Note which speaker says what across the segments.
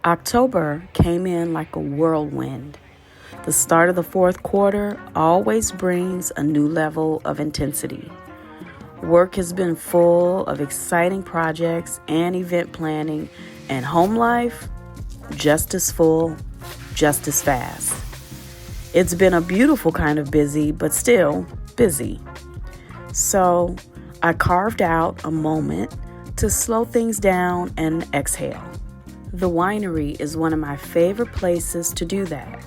Speaker 1: October came in like a whirlwind. The start of the fourth quarter always brings a new level of intensity. Work has been full of exciting projects and event planning, and home life, just as full, just as fast. It's been a beautiful kind of busy, but still busy. So I carved out a moment to slow things down and exhale. The winery is one of my favorite places to do that.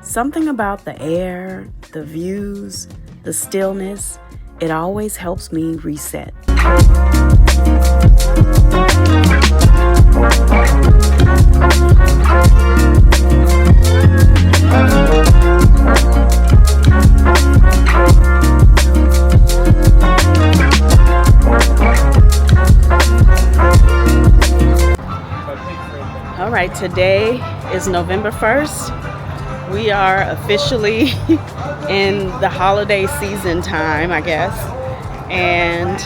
Speaker 1: Something about the air, the views, the stillness, it always helps me reset. All right, today is November 1st. We are officially in the holiday season time, I guess. And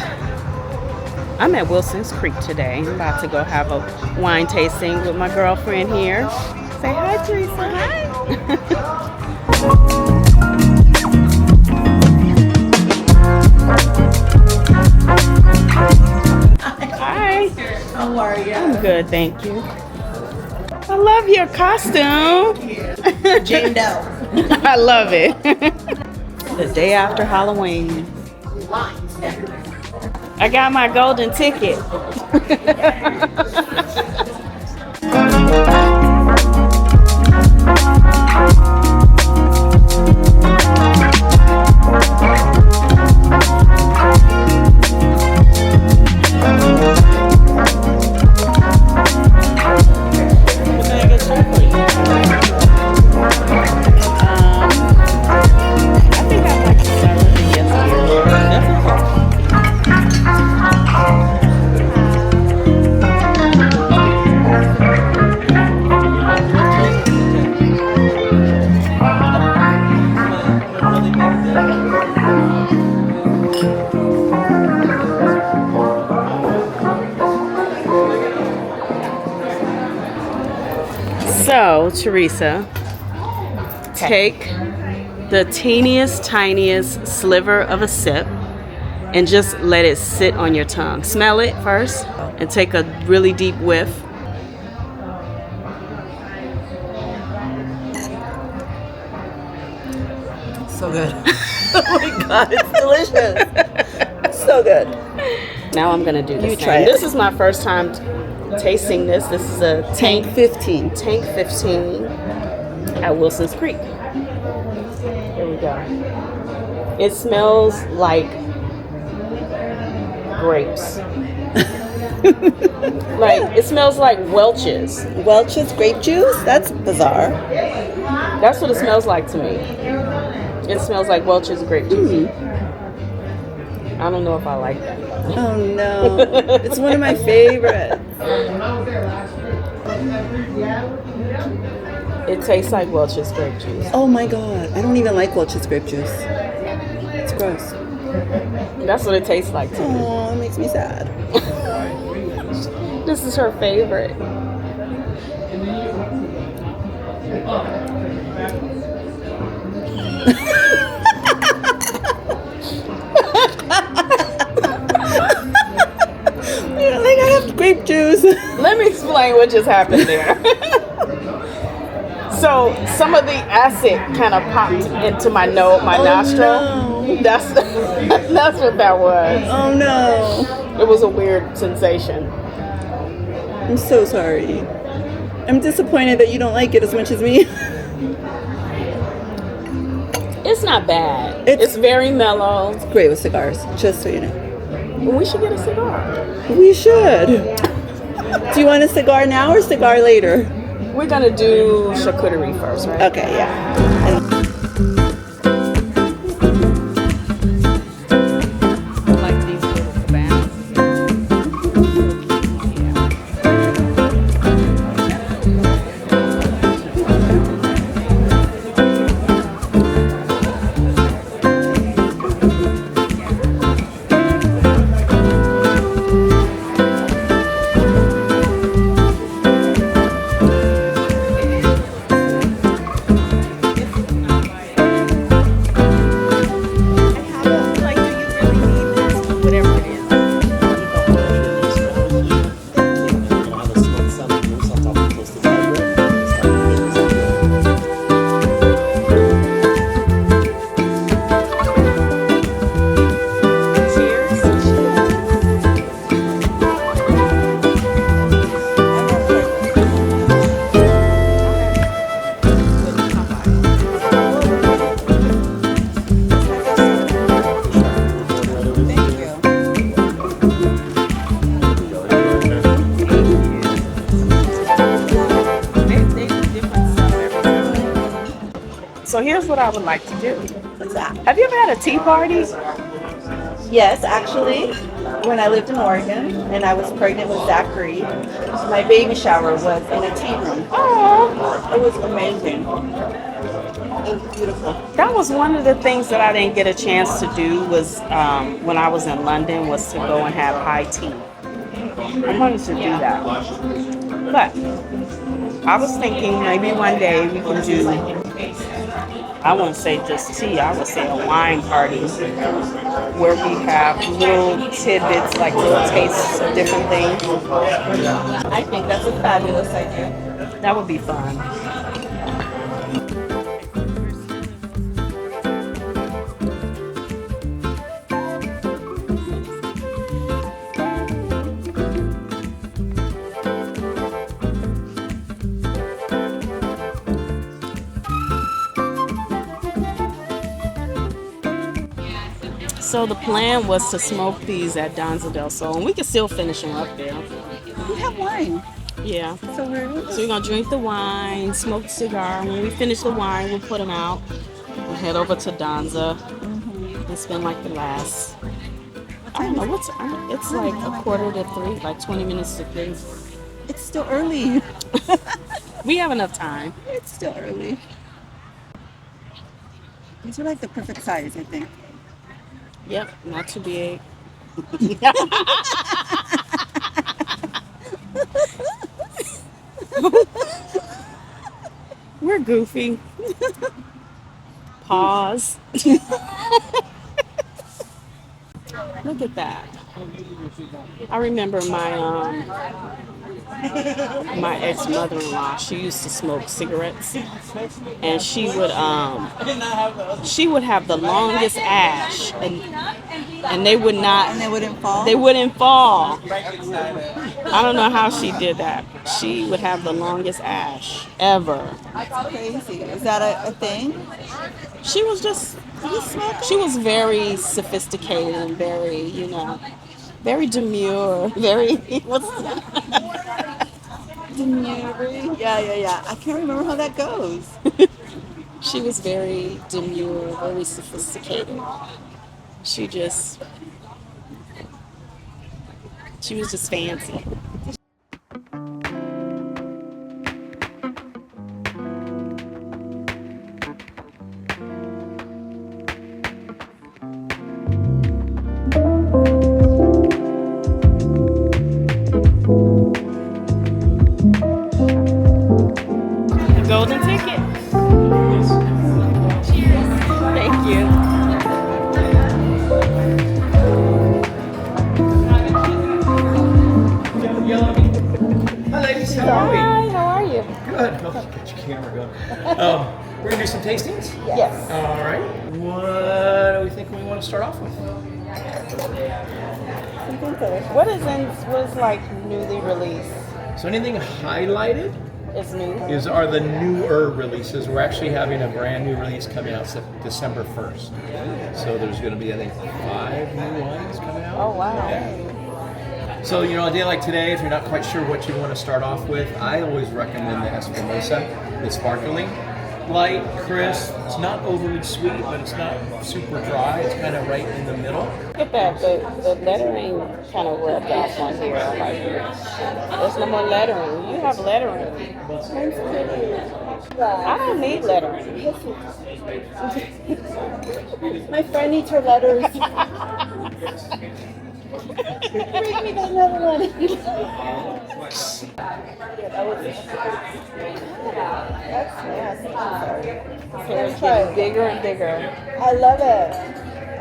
Speaker 1: I'm at Wilson's Creek today. I'm about to go have a wine tasting with my girlfriend here. Say hi, Teresa. Hi. Hi.
Speaker 2: How are you?
Speaker 1: I'm good, thank you. I love your costume.
Speaker 2: Jane Doe.
Speaker 1: I love it. The day after Halloween. I got my golden ticket. So, Teresa, take the teeniest, tiniest sliver of a sip and just let it sit on your tongue. Smell it first and take a really deep whiff.
Speaker 2: So good. Oh my god, it's delicious. So good.
Speaker 1: Now I'm gonna do this.
Speaker 2: You try it.
Speaker 1: This is my first time tasting this. This is a
Speaker 2: Tank 15.
Speaker 1: Tank 15 at Wilson's Creek. Here we go. It smells like grapes. Like, it smells like Welch's.
Speaker 2: Welch's grape juice? That's bizarre.
Speaker 1: That's what it smells like to me. It smells like Welch's grape juice. I don't know if I like that.
Speaker 2: Oh no. It's one of my favorites.
Speaker 1: It tastes like Welch's grape juice.
Speaker 2: Oh my god. I don't even like Welch's grape juice. It's gross.
Speaker 1: That's what it tastes like to me.
Speaker 2: Oh, it makes me sad.
Speaker 1: This is her favorite.
Speaker 2: Like I have grape juice.
Speaker 1: Let me explain what just happened there. So some of the acid kind of popped into my nostril.
Speaker 2: No.
Speaker 1: That's what that was.
Speaker 2: Oh no.
Speaker 1: It was a weird sensation.
Speaker 2: I'm so sorry. I'm disappointed that you don't like it as much as me.
Speaker 1: It's not bad.
Speaker 2: It's-
Speaker 1: It's very mellow.
Speaker 2: Great with cigars, just so you know.
Speaker 1: We should get a cigar.
Speaker 2: We should. Do you want a cigar now or cigar later?
Speaker 1: We're gonna do charcuterie first, right?
Speaker 2: Okay, yeah.
Speaker 1: Like these little cabanas. So here's what I would like to do.
Speaker 2: What's that?
Speaker 1: Have you ever had a tea party?
Speaker 2: Yes, actually, when I lived in Oregon and I was pregnant with Zachary, my baby shower was in a tea room.
Speaker 1: Oh,
Speaker 2: It was amazing. It was beautiful.
Speaker 1: that was one of the things that I didn't get a chance to do was when I was in London was to go and have high tea. I wanted to do that. But I was thinking maybe one day we can do, I wouldn't say just tea, I would say a wine party where we have little tidbits, like little tastes of different things.
Speaker 2: I think that's a fabulous idea.
Speaker 1: That would be fun. So the plan was to smoke these at Danza del Sol, and we can still finish them up there.
Speaker 2: We have wine.
Speaker 1: Yeah.
Speaker 2: So
Speaker 1: So we're gonna drink the wine, smoke the cigar. When we finish the wine, we'll put them out. We'll head over to Danza and spend like the last. I don't know what's. It's like a quarter to 3, like 20 minutes to 3.
Speaker 2: It's still early.
Speaker 1: We have enough time.
Speaker 2: It's still early. These are like the perfect size, I think.
Speaker 1: Yep, not too big. We're goofy. Pause. Look at that. I remember my ex mother-in-law. She used to smoke cigarettes, and she would have the longest ash, and they would not.
Speaker 2: And they wouldn't fall?
Speaker 1: They wouldn't fall. I don't know how she did that. She would have the longest ash ever.
Speaker 2: That's crazy. Is that a thing?
Speaker 1: She was just.
Speaker 2: You smoke it?
Speaker 1: She was very sophisticated and very, very demure. Very. What's
Speaker 2: Demure. Yeah. I can't remember how that goes.
Speaker 1: She was very demure, very sophisticated. She was just fancy. The golden ticket. Thank you.
Speaker 3: Hi ladies, how are we?
Speaker 1: Hi, how are you?
Speaker 3: Good. Oh, get your camera going. We're gonna do some tastings?
Speaker 1: Yes.
Speaker 3: All right. What do we think we want to start off with?
Speaker 1: What is like newly released?
Speaker 3: So anything highlighted
Speaker 1: Is new.
Speaker 3: are the newer releases. We're actually having a brand new release coming out December 1st. So there's going to be, I think, 5 new wines coming out.
Speaker 1: Oh wow.
Speaker 3: Yeah. So, a day like today, if you're not quite sure what you want to start off with, I always recommend the Espumosa, the sparkling. Light, crisp, it's not overly sweet, but it's not super dry. It's kind of right in the middle.
Speaker 1: Look at that. The lettering kind of rubbed off on here. I like it. There's no more lettering. You have lettering. I don't need lettering.
Speaker 2: My friend needs her letters. Bring me another one. That's nasty.
Speaker 1: Hair is getting bigger and bigger.
Speaker 2: I love it.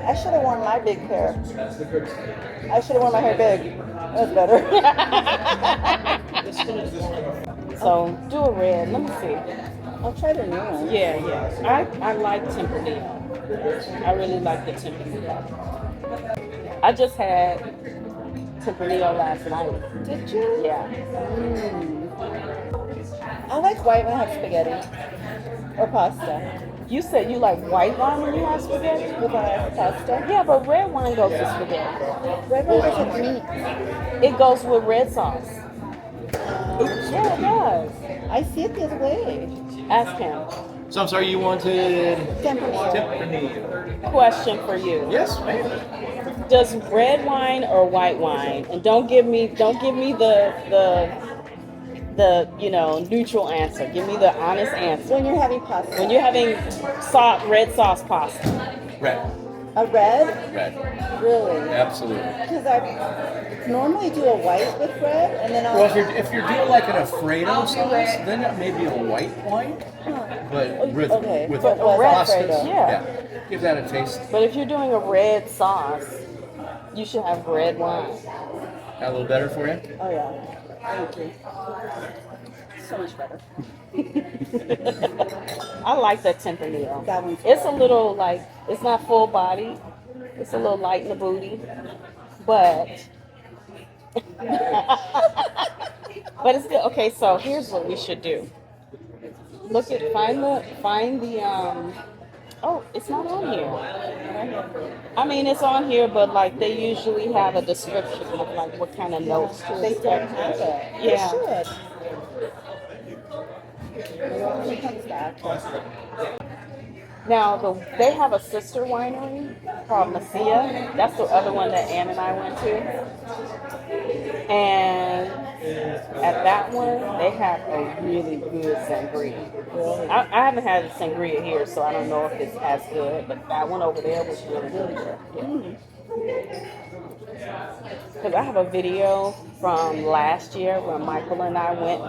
Speaker 2: I should have worn my big hair. I should have worn my hair big. That's better.
Speaker 1: So do a red. Let me see.
Speaker 2: I'll try their new one.
Speaker 1: Yeah. I like Tempranillo. I really like the Tempranillo. I just had Tempranillo last night.
Speaker 2: Did you?
Speaker 1: Yeah.
Speaker 2: I like white when I have spaghetti or pasta.
Speaker 1: You said you like white wine when you have spaghetti?
Speaker 2: When I have pasta.
Speaker 1: Yeah, but red wine goes with spaghetti.
Speaker 2: Red wine goes with meat.
Speaker 1: It goes with red sauce. Yeah, it does.
Speaker 2: I see it the other way.
Speaker 1: Ask him.
Speaker 3: So I'm sorry, you wanted
Speaker 2: Tempranillo.
Speaker 3: Tempranillo.
Speaker 4: Question for you.
Speaker 3: Yes, ma'am.
Speaker 4: Does red wine or white wine? And don't give me the neutral answer. Give me the honest answer.
Speaker 2: When you're having pasta.
Speaker 4: When you're having red sauce pasta.
Speaker 3: Red.
Speaker 2: A red?
Speaker 3: Red.
Speaker 2: Really?
Speaker 3: Absolutely.
Speaker 2: Because I normally do a white with red, and then I'll...
Speaker 3: Well, if you're doing like an Alfredo sauce, then it may be a white wine. But with
Speaker 4: But a red
Speaker 3: pastas,
Speaker 4: Alfredo. Yeah.
Speaker 3: give that a taste.
Speaker 4: But if you're doing a red sauce, you should have red wine.
Speaker 3: Got a little better for you?
Speaker 2: Oh, yeah. Thank you. So much better.
Speaker 4: I like that Tempranillo.
Speaker 2: That one's
Speaker 4: It's a little like, it's not full body. It's a little light in the booty. But but it's good. Okay, so here's what we should do. Find the oh, it's not on here. I mean, it's on here, but like they usually have a description of like what kind of notes to
Speaker 2: They don't
Speaker 4: expect.
Speaker 2: have it.
Speaker 4: Yeah.
Speaker 2: They should. When it comes back.
Speaker 4: Now, they have a sister winery called Messia. That's the other one that Ann and I went to. And at that one, they have a really good sangria. I haven't had a sangria here, so I don't know if it's as good, but that one over there was really good. Because I have a video from last year when Michael and I went,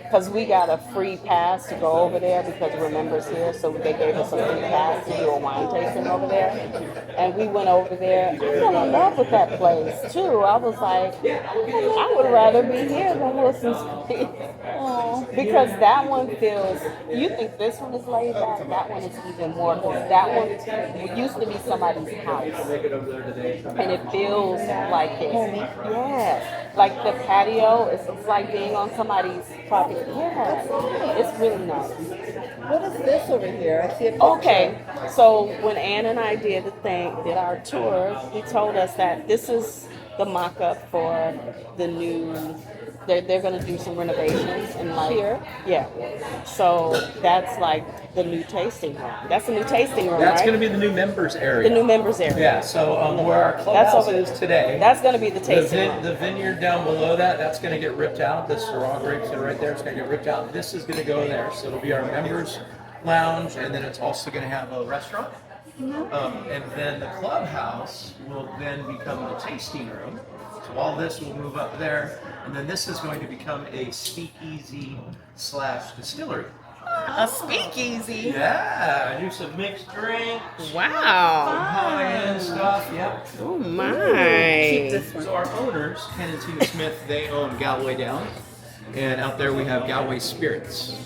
Speaker 4: because we got a free pass to go over there because Remember's here, so they gave us a free pass to do a wine tasting over there. And we went over there. I fell in love with that place too. I was like, I would rather be here than Wilson's Creek. Because that one feels, you think this one is laid back, that one is even more, because that one used to be somebody's house. And it feels like it. Yeah. Like the patio, it's like being on somebody's property. Yeah. It's really nice.
Speaker 2: What is this over here? I see a picture.
Speaker 4: Okay, so when Ann and I did our tour, he told us that this is the mock-up for the new. They're gonna do some renovations and like
Speaker 2: Here?
Speaker 4: Yeah. So that's like the new tasting room. That's the new tasting room,
Speaker 3: That's
Speaker 4: right?
Speaker 3: going to be the new members area.
Speaker 4: The new members area.
Speaker 3: Yeah, so where our clubhouse is today,
Speaker 4: That's gonna be the tasting room.
Speaker 3: the vineyard down below that's going to get ripped out. The Syrah grapes are right there. It's going to get ripped out. This is going to go there. So it'll be our members lounge, and then it's also going to have a restaurant. And then the clubhouse will then become the tasting room. So all this will move up there, and then this is going to become a speakeasy / distillery.
Speaker 4: A speakeasy.
Speaker 3: Yeah, do some mixed drinks,
Speaker 4: Wow.
Speaker 3: high-end stuff. Yep.
Speaker 4: Oh my.
Speaker 2: Keep this one.
Speaker 3: So our owners, Ken and Tina Smith, they own Galway Downs, and out there we have Galway Spirits.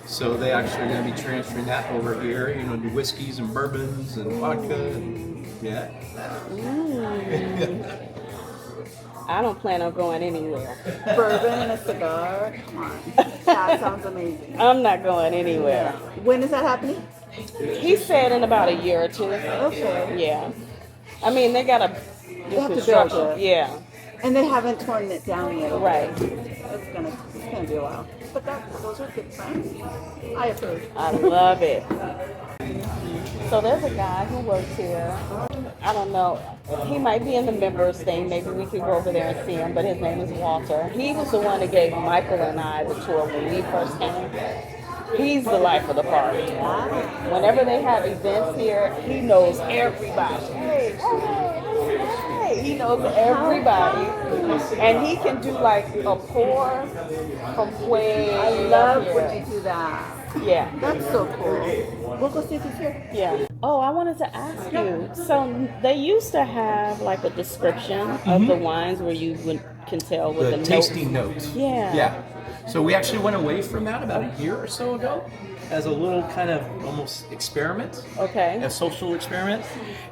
Speaker 3: So they actually are going to be transferring that over here, do whiskeys and bourbons and vodka. And, yeah.
Speaker 4: I don't plan on going anywhere.
Speaker 2: Bourbon and a cigar. Come on. That sounds amazing.
Speaker 4: I'm not going anywhere.
Speaker 2: When is that happening?
Speaker 4: He said in about a year or two.
Speaker 2: Okay.
Speaker 4: Yeah. I mean, they gotta do
Speaker 2: have to build
Speaker 4: construction.
Speaker 2: it.
Speaker 4: Yeah.
Speaker 2: And they haven't torn it down yet.
Speaker 4: Right.
Speaker 2: It's gonna be a while. But those are good friends. I approve.
Speaker 4: I love it. So there's a guy who works here. I don't know. He might be in the members thing. Maybe we could go over there and see him. But his name is Walter. He was the one that gave Michael and I the tour when we first came. He's the life of the party. Whenever they have events here, he knows everybody. Hey, he knows everybody. And he can do like a pour from way
Speaker 2: I love
Speaker 4: here.
Speaker 2: when you do that.
Speaker 4: Yeah.
Speaker 2: That's so cool. We'll go see if he's here.
Speaker 4: Yeah. Oh, I wanted to ask you. So they used to have like a description of the wines where you can tell with
Speaker 3: The
Speaker 4: the
Speaker 3: tasting
Speaker 4: notes.
Speaker 3: notes.
Speaker 4: Yeah.
Speaker 3: Yeah. So we actually went away from that about a year or so ago as a little kind of almost experiment.
Speaker 4: Okay.
Speaker 3: A social experiment.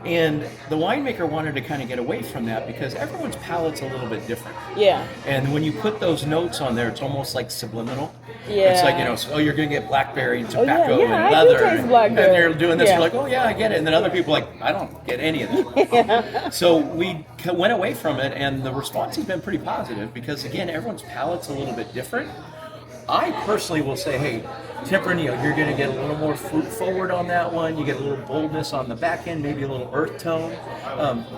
Speaker 3: And the winemaker wanted to kind of get away from that because everyone's palate's a little bit different.
Speaker 4: Yeah.
Speaker 3: And when you put those notes on there, it's almost like subliminal.
Speaker 4: Yeah.
Speaker 3: It's like, so, you're going to get blackberry and tobacco
Speaker 4: yeah,
Speaker 3: and
Speaker 4: I do
Speaker 3: leather.
Speaker 4: taste
Speaker 3: And
Speaker 4: blackberry.
Speaker 3: they're doing this,
Speaker 4: Yeah.
Speaker 3: you're like, oh yeah, I get it. And then other people are like, I don't get any of that. So we went away from it, and the response has been pretty positive because, again, everyone's palate's a little bit different. I personally will say, hey, Tempranillo, you're going to get a little more fruit forward on that one. You get a little boldness on the back end, maybe a little earth tone.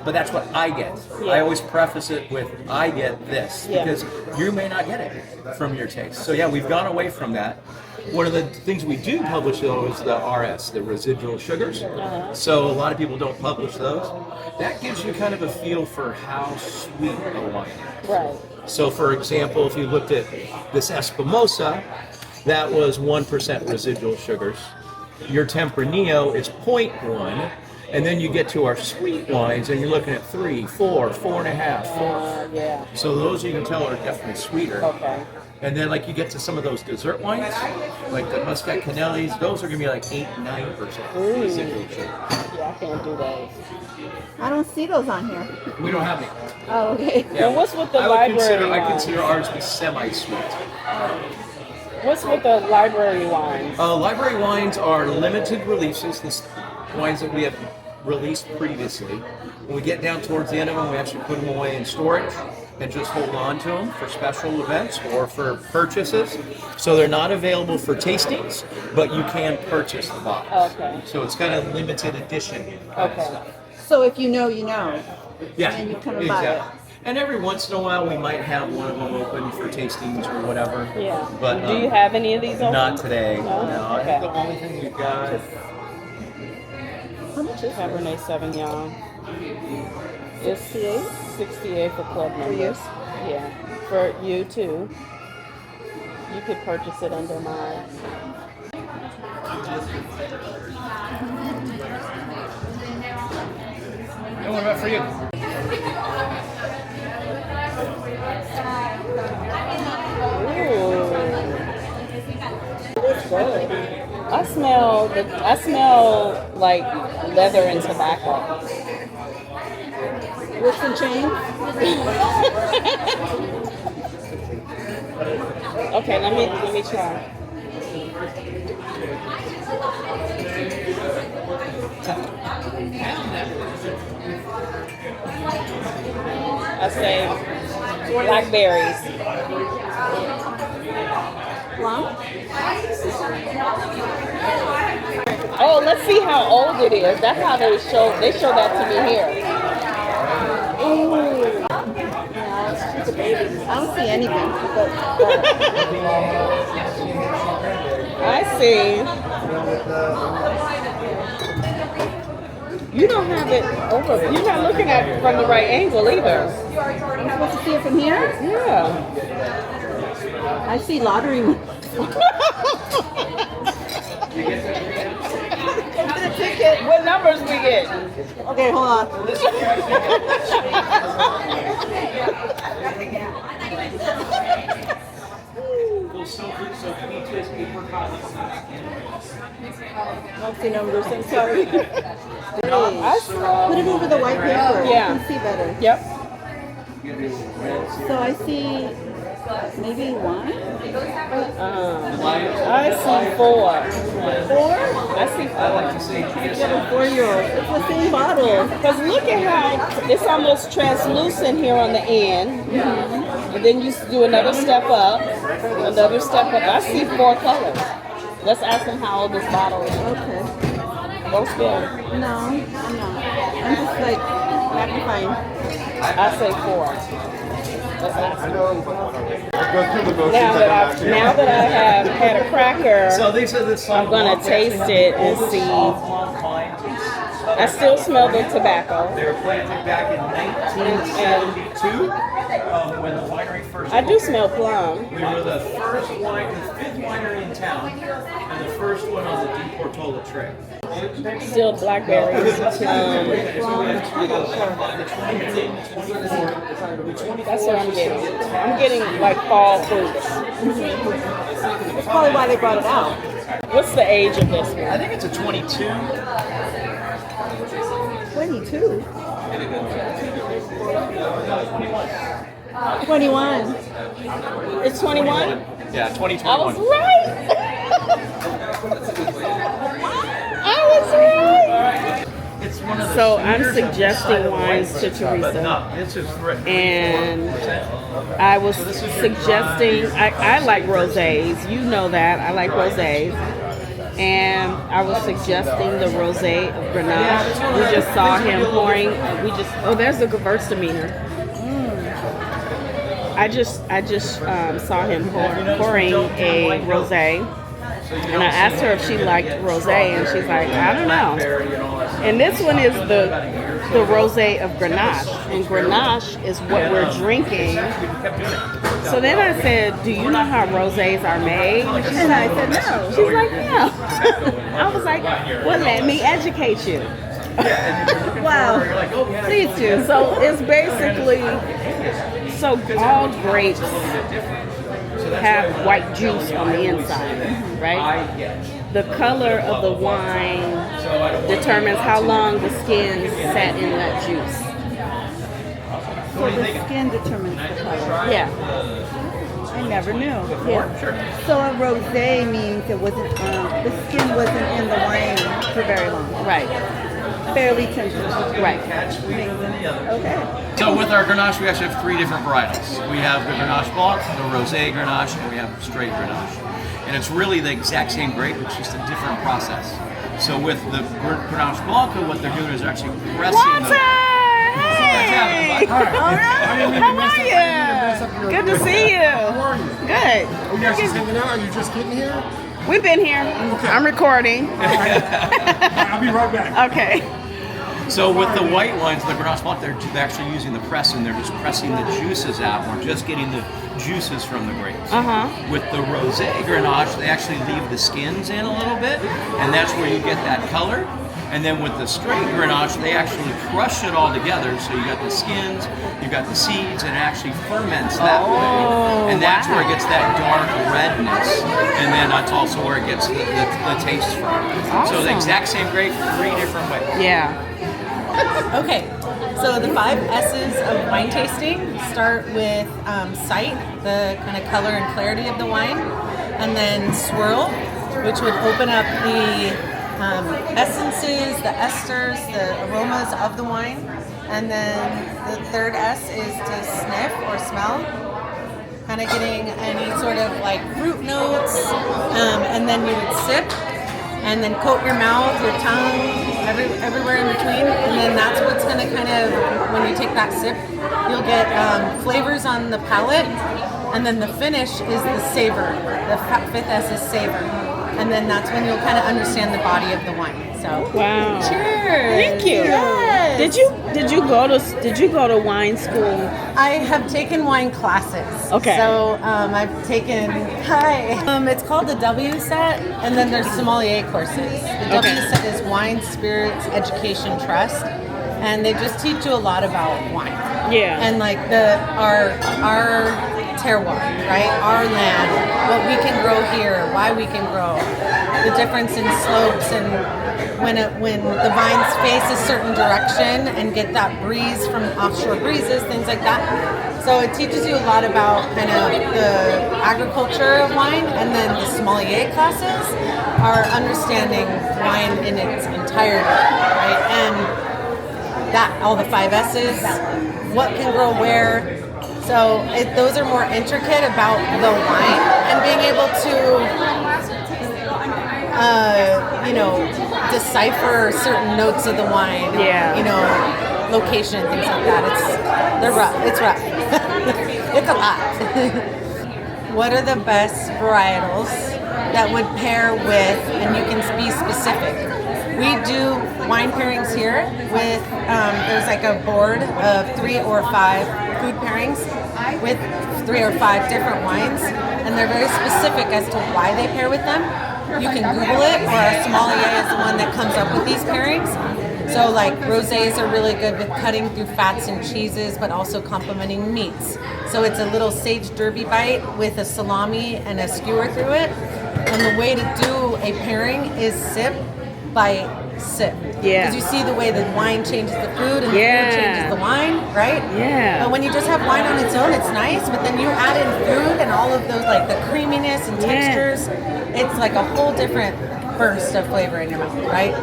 Speaker 3: But that's what I get.
Speaker 4: Yeah.
Speaker 3: I always preface it with, I get this,
Speaker 4: Yeah.
Speaker 3: because you may not get it from your taste. So yeah, we've gone away from that. One of the things we do publish though is the RS, the residual sugars. So a lot of people don't publish those. That gives you kind of a feel for how sweet a wine is.
Speaker 4: Right.
Speaker 3: So for example, if you looked at this Espumosa, that was 1% residual sugars. Your Tempranillo is 0.1, and then you get to our sweet wines, and you're looking at 3, 4, 4.5, 4.
Speaker 4: Yeah.
Speaker 3: So those you can tell are definitely sweeter.
Speaker 4: Okay.
Speaker 3: And then like you get to some of those dessert wines, like the Muscat Canellis, those are gonna be like 8, 9% residual sugar.
Speaker 4: Yeah, I can't do those.
Speaker 2: I don't see those on here.
Speaker 3: We don't have any.
Speaker 2: Oh, okay.
Speaker 3: Yeah.
Speaker 4: And what's with the
Speaker 3: I would
Speaker 4: library
Speaker 3: I
Speaker 4: wines?
Speaker 3: consider ours to be semi-sweet.
Speaker 4: What's with the library wines?
Speaker 3: Library wines are limited releases, the wines that we have released previously. When we get down towards the end of them, we actually put them away in storage and just hold on to them for special events or for purchases. So they're not available for tastings, but you can purchase the bottles.
Speaker 4: Okay.
Speaker 3: So it's kind of limited edition.
Speaker 4: Okay.
Speaker 2: So if you know, you know.
Speaker 3: Yeah,
Speaker 2: And you come and buy
Speaker 3: exactly. And every once in a while, we might have one of them open for tastings or whatever.
Speaker 4: Yeah.
Speaker 3: But
Speaker 4: do you have any of these open?
Speaker 3: not today.
Speaker 4: No?
Speaker 3: No, I
Speaker 4: Okay.
Speaker 3: think the only thing we've got.
Speaker 4: How much is Cabernet Sauvignon? It's 68 for club members. Yeah. For you too. You could purchase it under my.
Speaker 3: And what about for you?
Speaker 4: I smell like leather and tobacco.
Speaker 2: Whips and chains?
Speaker 4: Okay, let me try. I say blackberries.
Speaker 2: Plum?
Speaker 4: Oh, let's see how old it is. That's how they show that to me here. Ooh.
Speaker 2: Yeah, it's a baby. I don't see anything.
Speaker 4: I see. You don't have it over. You're not looking at it from the right angle either.
Speaker 2: I'm supposed to see it from here?
Speaker 4: Yeah.
Speaker 2: I see lottery ones. Ticket.
Speaker 4: What numbers we get?
Speaker 2: Okay, hold on. I'll see numbers. I'm sorry. Put it over the white paper.
Speaker 4: Yeah.
Speaker 2: You can see better.
Speaker 4: Yep.
Speaker 2: So I see maybe one?
Speaker 4: I see 4.
Speaker 2: 4?
Speaker 4: I see 4.
Speaker 2: I get a 4-year-old. It's the same bottle.
Speaker 4: Because look at how it's almost translucent here on the end. And then you do another step up. Another step up. I see 4 colors. Let's ask them how old this bottle is.
Speaker 2: Okay.
Speaker 4: Don't spill.
Speaker 2: No, I'm not. I'm just like magnifying.
Speaker 4: I say 4. Let's ask them. Now that I have had a cracker,
Speaker 3: So these are the
Speaker 4: I'm gonna taste it and see. I still smell the tobacco.
Speaker 3: They were planted back in 1972 when the winery first.
Speaker 4: I do smell plum.
Speaker 3: We were the first wine, the 5th winery in town, and the first one on the Deep Portola Trail.
Speaker 4: Still blackberries. That's what I'm getting. I'm getting like fall fruits.
Speaker 2: That's probably why they brought it out.
Speaker 4: What's the age of this
Speaker 3: I
Speaker 4: one?
Speaker 3: think it's a 22.
Speaker 2: 22. 21.
Speaker 4: It's 21?
Speaker 3: Yeah, 2021.
Speaker 4: I was right! I was right!
Speaker 3: It's one of
Speaker 4: So I'm suggesting wines to Teresa,
Speaker 3: It's just
Speaker 4: and I was suggesting, I like rosés. You know that I like rosés. And I was suggesting the rosé of Grenache. We just saw him pouring. There's the Gewürztraminer. I just saw him pouring a rosé, and I asked her if she liked rosé, and she's like, I don't know. And this one is the rosé of Grenache, and Grenache is what we're drinking. So then I said, do you know how rosés are made?
Speaker 2: And I said no.
Speaker 4: She's like, no. I was like, well, let me educate you.
Speaker 2: Wow.
Speaker 4: Please do. So it's basically, so all grapes have white juice on the inside, right? The color of the wine determines how long the skin sat in that juice.
Speaker 2: So the skin determines the color.
Speaker 4: Yeah.
Speaker 2: I never knew.
Speaker 4: Yeah.
Speaker 2: So a rosé means it wasn't the skin wasn't in the wine for very long.
Speaker 4: Right.
Speaker 2: Fairly tender.
Speaker 4: Right.
Speaker 2: Okay.
Speaker 3: So with our Grenache, we actually have 3 different varietals. We have the Grenache Blanc, the Rosé Grenache, and we have straight Grenache. And it's really the exact same grape, it's just a different process. So with the Grenache Blanc, what they're doing is actually pressing the...
Speaker 4: Hey! All right. How are you? Good to see you.
Speaker 5: How are you?
Speaker 4: Good.
Speaker 5: Are you guys just hanging out? Are you just getting here?
Speaker 4: We've been here.
Speaker 5: Okay.
Speaker 4: I'm recording.
Speaker 5: I'll be right back.
Speaker 4: Okay.
Speaker 3: So with the white wines, the Grenache Blanc, they're actually using the press, and they're just pressing the juices out. We're just getting the juices from the grapes. With the Rosé Grenache, they actually leave the skins in a little bit, and that's where you get that color. And then with the straight Grenache, they actually crush it all together. So you got the skins, you got the seeds, and it actually ferments that way. And that's where it gets that dark redness. And then that's also where it gets the taste from. So the exact same grape, 3 different ways.
Speaker 4: Yeah.
Speaker 6: Okay, so the 5 S's of wine tasting start with sight, the kind of color and clarity of the wine, and then swirl, which would open up the essences, the esters, the aromas of the wine, and then the 3rd S is to sniff or smell, kind of getting any sort of like fruit notes, and then you would sip, and then coat your mouth, your tongue, everywhere in between, and then that's what's going to kind of, when you take that sip, you'll get flavors on the palate, and then the finish is the savor. The 5th S is savor, and then that's when you'll kind of understand the body of the wine. So,
Speaker 4: Wow.
Speaker 6: cheers!
Speaker 4: Thank you.
Speaker 6: Yes.
Speaker 4: Did you go to wine school?
Speaker 6: I have taken wine classes.
Speaker 4: Okay.
Speaker 6: So I've taken it's called the W set, and then there's sommelier courses. The W set is Wine Spirits Education Trust, and they just teach you a lot about wine.
Speaker 4: Yeah.
Speaker 6: And like our terroir, right? Our land, what we can grow here, why we can grow, the difference in slopes, and when the vines face a certain direction and get that breeze from offshore breezes, things like that. So it teaches you a lot about kind of the agriculture of wine, and then the sommelier classes are understanding wine in its entirety, right? And that all the 5 S's, what can grow where. So those are more intricate about the wine and being able to, decipher certain notes of the wine.
Speaker 4: Yeah.
Speaker 6: Location, things like that. They're rough. It's rough. It's a lot. What are the best varietals that would pair with, and you can be specific? We do wine pairings here with, there's like a board of 3 or 5 food pairings with 3 or 5 different wines, and they're very specific as to why they pair with them. You can Google it, or a sommelier is the one that comes up with these pairings. So like rosés are really good with cutting through fats and cheeses, but also complementing meats. So it's a little sage derby bite with a salami and a skewer through it. And the way to do a pairing is sip by sip.
Speaker 4: Yeah.
Speaker 6: Because you see the way the wine changes the food, and the food changes the wine, right?
Speaker 4: Yeah.
Speaker 6: But when you just have wine on its own, it's nice. But then you add in food and all of those, like the creaminess and textures. It's like a whole different burst of flavor in your mouth, right?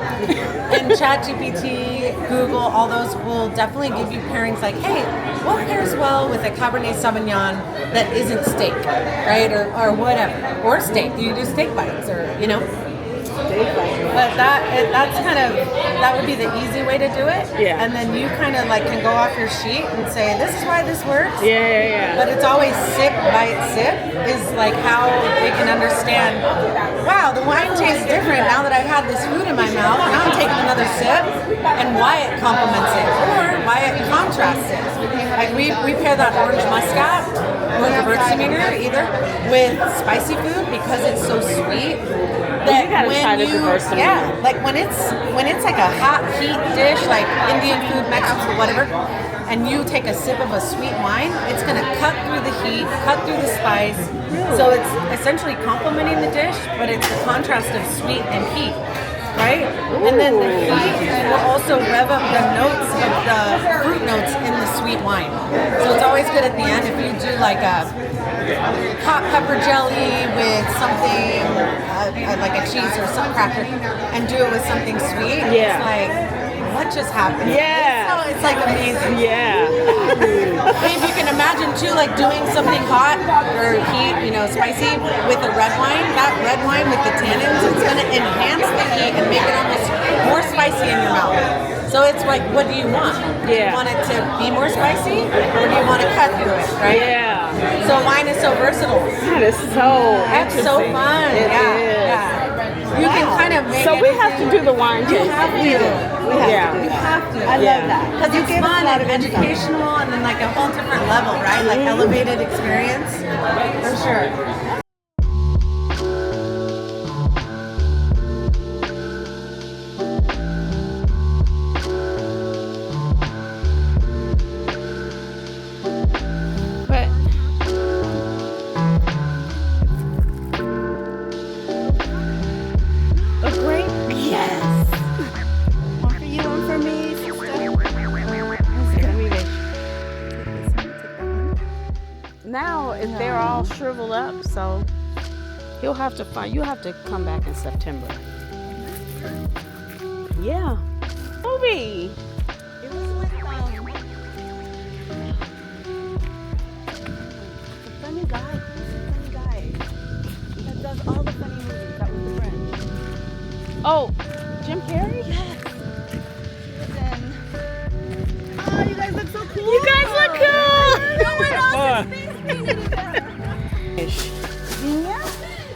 Speaker 6: And ChatGPT, Google, all those will definitely give you pairings like, hey, what pairs well with a Cabernet Sauvignon that isn't steak, right? Or whatever. Or steak. You do steak bites or, you know. But that would be the easy way to do it.
Speaker 4: Yeah.
Speaker 6: And then you kind of like can go off your sheet and say, this is why this works.
Speaker 4: Yeah.
Speaker 6: But it's always sip, bite, sip is like how they can understand, wow, the wine tastes different now that I've had this food in my mouth. Now I'm taking another sip, and why it complements it or why it contrasts it. Like we pair that orange muscat or Gewürztraminer either with spicy food because it's so sweet. That
Speaker 4: You gotta
Speaker 6: when
Speaker 4: try the Gewürztraminer.
Speaker 6: yeah, like when it's like a hot heat dish, like Indian food, Mexican, whatever, and you take a sip of a sweet wine, it's gonna cut through the heat, cut through the spice. So it's essentially complementing the dish, but it's the contrast of sweet and heat, right? And then the heat will also rev up the notes of the fruit notes in the sweet wine. So it's always good at the end if you do like a hot pepper jelly with something like a cheese or some cracker and do it with something sweet.
Speaker 4: Yeah.
Speaker 6: It's like, what just happened?
Speaker 4: Yeah.
Speaker 6: It's like amazing.
Speaker 4: Yeah.
Speaker 6: If you can imagine too, like doing something hot or heat, you know, spicy with a red wine, that red wine with the tannins, it's going to enhance the heat and make it almost more spicy in your mouth. So it's like, what do you want? Do you
Speaker 4: Yeah.
Speaker 6: want it to be more spicy or do you want to cut through it, right?
Speaker 4: Yeah.
Speaker 6: So wine is so versatile.
Speaker 4: That is so
Speaker 6: That's so
Speaker 4: interesting.
Speaker 6: fun.
Speaker 4: It
Speaker 6: Yeah.
Speaker 4: is.
Speaker 6: Yeah. You can kind of make
Speaker 4: So we have to do the wine
Speaker 6: You
Speaker 4: tasting.
Speaker 6: have to.
Speaker 4: Yeah.
Speaker 6: You have to.
Speaker 2: I
Speaker 4: Yeah.
Speaker 2: love that.
Speaker 6: Because it's fun and educational and then like a whole different level, right? Like elevated experience. For sure.
Speaker 4: But a grape? Yes. One for you, one for me, sister. Let me Now if they're all shriveled up, so you have to come back in September. Yeah. Movie.
Speaker 2: It was with the funny guy. Who's the funny guy that does all the funny movies? That was the French.
Speaker 4: Oh, Jim Carrey?
Speaker 2: Yes. He was in. Oh, you guys look so cool.
Speaker 4: You guys look cool.
Speaker 2: No one else is face painted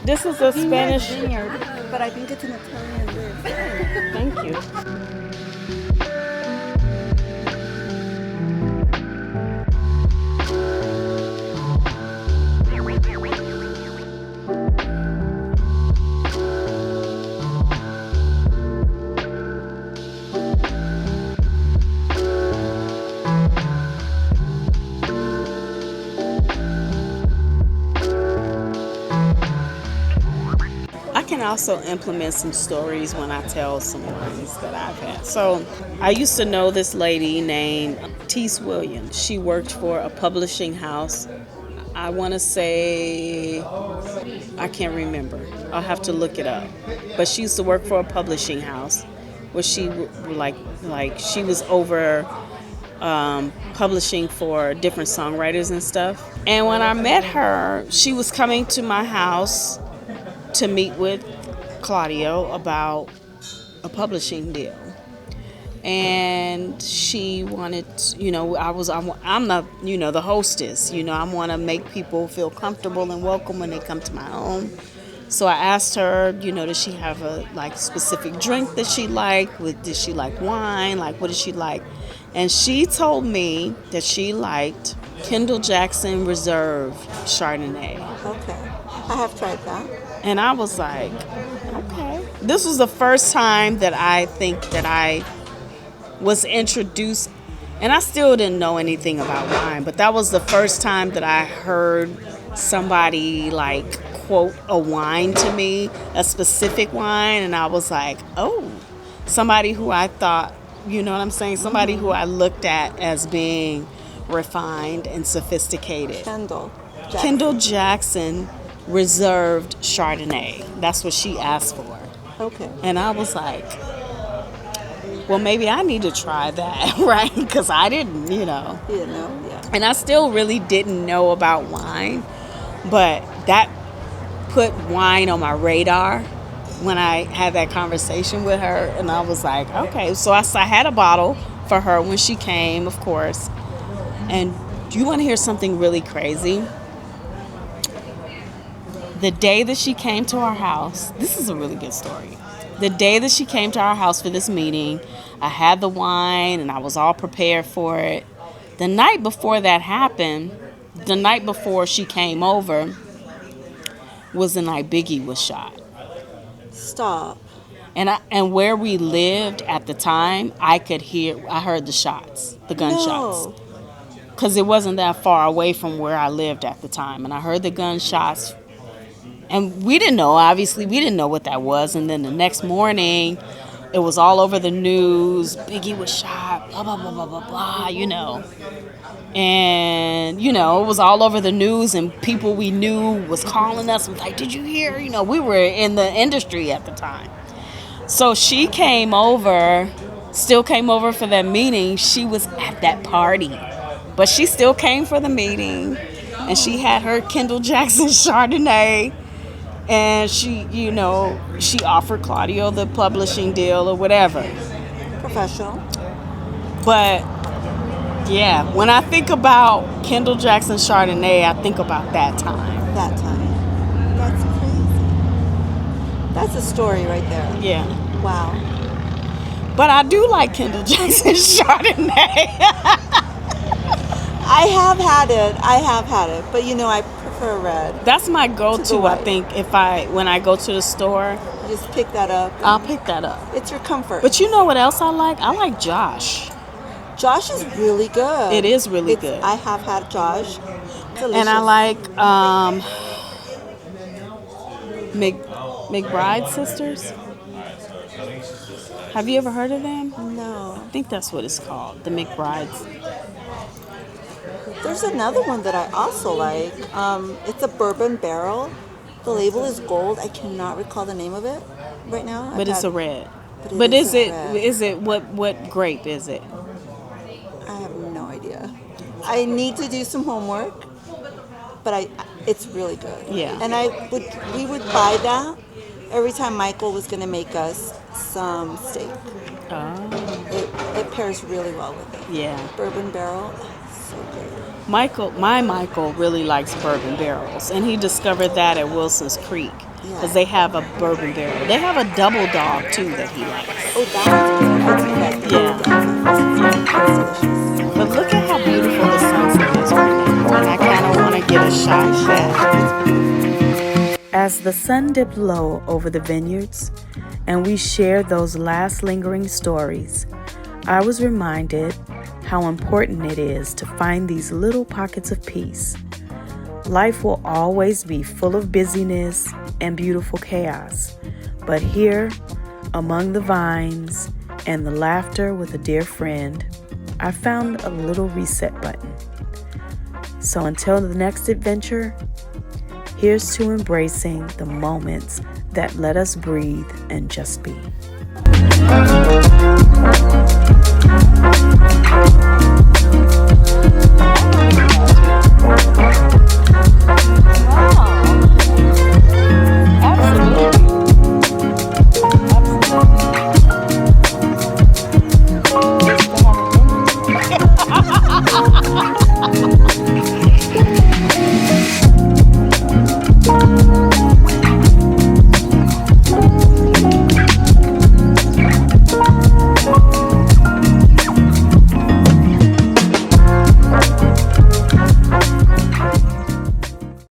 Speaker 4: This is a Spanish.
Speaker 2: vineyard, but I think it's an Italian dish.
Speaker 4: Thank you. I can also implement some stories when I tell some wines that I've had. So I used to know this lady named Teese Williams. She worked for a publishing house. I want to say, I can't remember. I'll have to look it up. But she used to work for a publishing house where she she was over publishing for different songwriters and stuff. And when I met her, she was coming to my house to meet with Claudio about a publishing deal. And she wanted, I'm the, the hostess, I want to make people feel comfortable and welcome when they come to my home. So I asked her, does she have a specific drink that she liked? Did she like wine? What did she like? And she told me that she liked Kendall Jackson Reserve Chardonnay.
Speaker 2: Okay, I have tried that.
Speaker 4: And I was like, okay. This was the first time that I think that I was introduced, and I still didn't know anything about wine, but that was the first time that I heard somebody quote a wine to me, a specific wine, and I was like, oh, somebody who I thought, you know what I'm saying? Somebody who I looked at as being refined and sophisticated.
Speaker 2: Kendall
Speaker 4: Jackson Reserved Chardonnay. That's what she asked for.
Speaker 2: Okay.
Speaker 4: And I was like, well, maybe I need to try that, right? Because I didn't,
Speaker 2: Yeah.
Speaker 4: And I still really didn't know about wine, but that put wine on my radar when I had that conversation with her. And I was like, okay. So I had a bottle for her when she came, of course. And do you want to hear something really crazy? The day that she came to our house, this is a really good story. The day that she came to our house for this meeting, I had the wine and I was all prepared for it. The night before that happened, the night before she came over, was the night Biggie was shot.
Speaker 2: Stop.
Speaker 4: And where we lived at the time, I heard the shots, the gunshots.
Speaker 2: No.
Speaker 4: Because it wasn't that far away from where I lived at the time. And I heard the gunshots. And we didn't know, obviously, we didn't know what that was. And then the next morning, it was all over the news. Biggie was shot, blah, blah, blah, blah, blah, blah, And, it was all over the news. And people we knew was calling us. Was like, did you hear? We were in the industry at the time. So she still came over for that meeting. She was at that party. But she still came for the meeting. And she had her Kendall Jackson Chardonnay. And she offered Claudio the publishing deal or whatever.
Speaker 2: Professional.
Speaker 4: But, yeah, when I think about Kendall Jackson Chardonnay, I think about that time.
Speaker 2: That time. That's crazy. That's a story right there.
Speaker 4: Yeah.
Speaker 2: Wow.
Speaker 4: But I do like Kendall Jackson Chardonnay.
Speaker 2: I have had it. But, I prefer red.
Speaker 4: That's my go-to, I think, when I go to the store.
Speaker 2: You just pick that up.
Speaker 4: I'll pick that up.
Speaker 2: It's your comfort.
Speaker 4: But you know what else I like? I like Josh.
Speaker 2: Josh is really good.
Speaker 4: It is really good.
Speaker 2: I have had Josh. Delicious.
Speaker 4: And I like McBride Sisters. Have you ever heard of them?
Speaker 2: No.
Speaker 4: I think that's what it's called, the McBrides.
Speaker 2: There's another one that I also like. It's a bourbon barrel. The label is gold. I cannot recall the name of it right now.
Speaker 4: But it's a red.
Speaker 2: But
Speaker 4: is it what grape is it?
Speaker 2: I have no idea. I need to do some homework, but it's really good.
Speaker 4: Yeah.
Speaker 2: And we would buy that every time Michael was going to make us some steak.
Speaker 4: Oh.
Speaker 2: It pairs really well with it.
Speaker 4: Yeah.
Speaker 2: Bourbon barrel, so good.
Speaker 4: Michael really likes bourbon barrels, and he discovered that at Wilson's Creek because they have a bourbon barrel. They have a double dog too that he likes.
Speaker 2: Oh, that one's good.
Speaker 4: Yeah.
Speaker 2: That's delicious.
Speaker 4: But look at how beautiful the sunset is right now, and I kind of want to get a shot of that.
Speaker 1: As the sun dipped low over the vineyards and we shared those last lingering stories, I was reminded how important it is to find these little pockets of peace. Life will always be full of busyness and beautiful chaos, but here, among the vines and the laughter with a dear friend, I found a little reset button. So until the next adventure, here's to embracing the moments that let us breathe and just be.